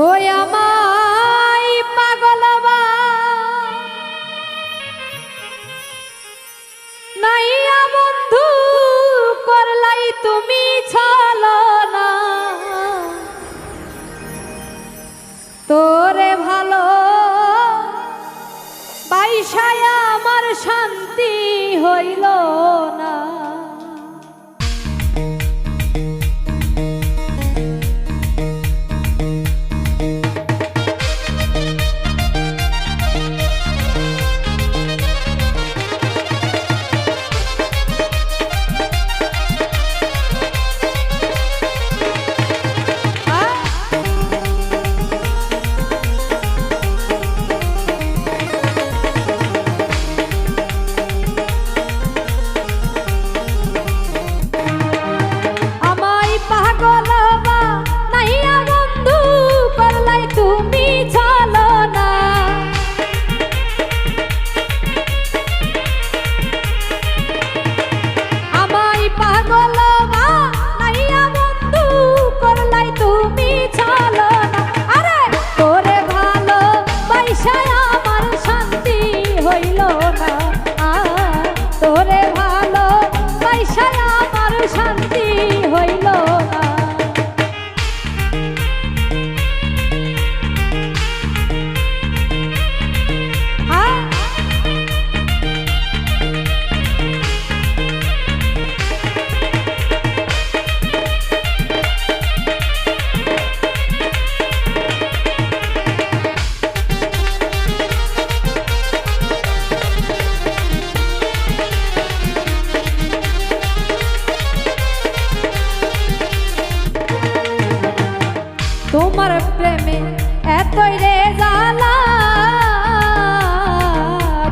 ওই আমায় পাগলবা নাইয়া বন্ধু করলাই তুমি ছলনা তোরে ভালো বাইসায় আমার শান্তি হইল না। তোমার প্রেমে এতই রে জ্বালা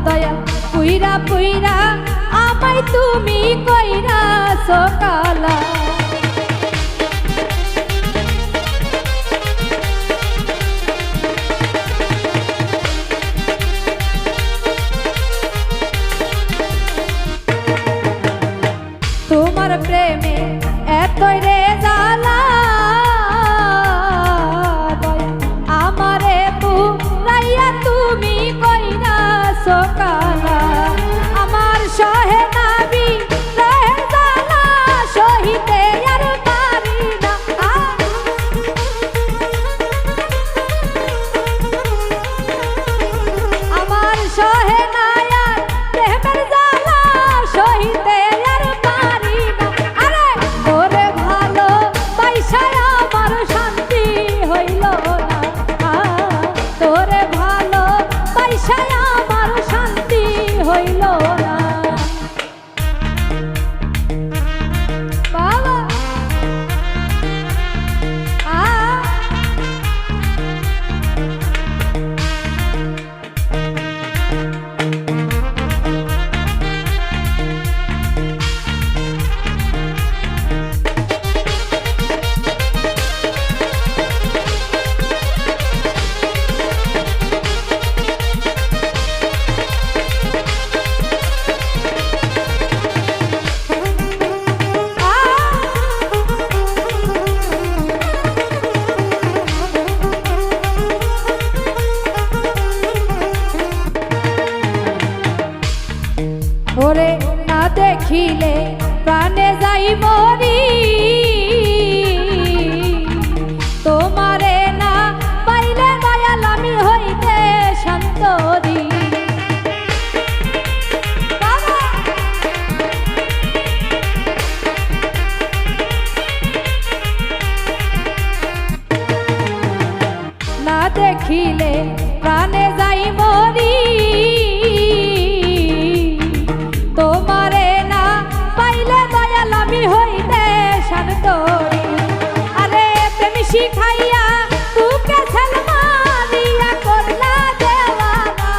দয়া পুইরা পুইরা আমায় তুমি কইরা সকালা তোমার প্রেমে এতই রে জ্বালা তুমি কইরা সকালা আমার সহে নাবি রহে জালা সহিতে আর পারি না। আমার সহে নায়া প্রেমের জালা সহিতে আর পারি না। আরে তোরে ভালো পয়সায় আমার শান্তি হইল না। তোরে ভালো পয়সায় আমার শান্তি হইল না। বাবা ওরে না দেখিলে প্রাণে যাই মরি তোমারে না পাইলে দয়াল আমি হইতে শান্তরি। না দেখিলে প্রাণে যাই মরি তোমারে না পাইলে দয়াল আমি হইতে শান্তরি। আরে প্রেম শিখাইয়া তুকে ছেলমা দিয়া করলা দেওয়ানা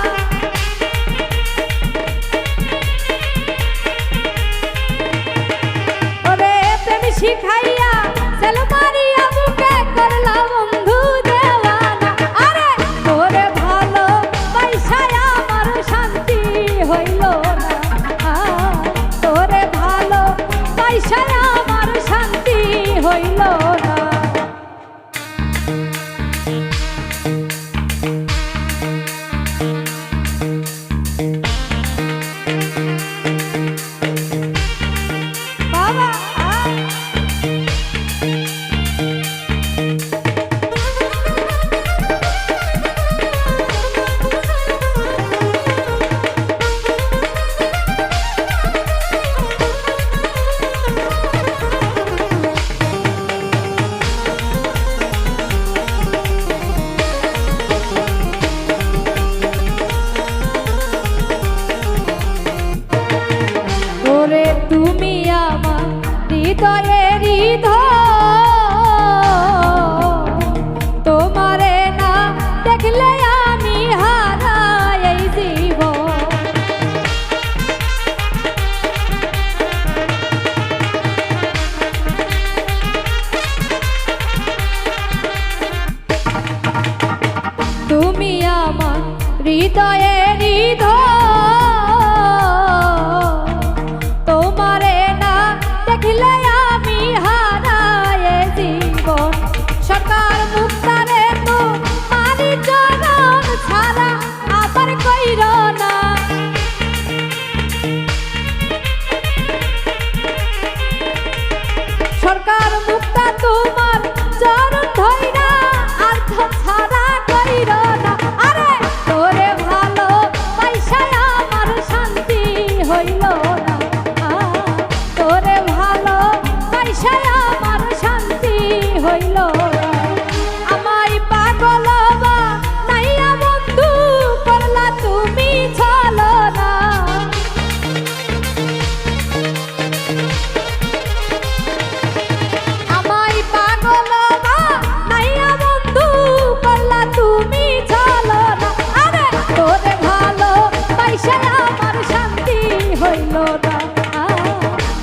ওরে প্রেম শিখাইয়া ছেলমারিয়া বুকে করলা বন্ধু দেওয়ানা। আরে তোরে ভালো দেখলে আমি হারাই এই জীবন। তুমি আমার হৃদয়ের হৃদয়, তোমারে না দেখলে আমি হারাই জীবন। সরকার মুক্তারে তো মারি চরণ ছাড়া আবার কইর না। সরকার মুক্তা তোমার চরণ ধইরা আর ছাড়া কইর না। আরে তোরে ভালো পয়সায় আমার শান্তি হইল না, তোরে ভালো পয়সায় আমার শান্তি হইল না। আমায় পাগল নাইয়া বন্ধু করলা তুমি চলো না। আমায় পাগল নাইয়া বন্ধু করলা তুমি চলো না। আরে তোরে ভালো পয়সায় আমার শান্তি হইল না,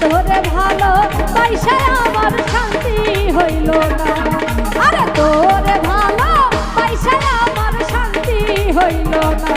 তোরে ভালো পয়সায় আমার শান্তি হইল না। আরে তোরে ভালো পয়সায় আমার শান্তি হইল না।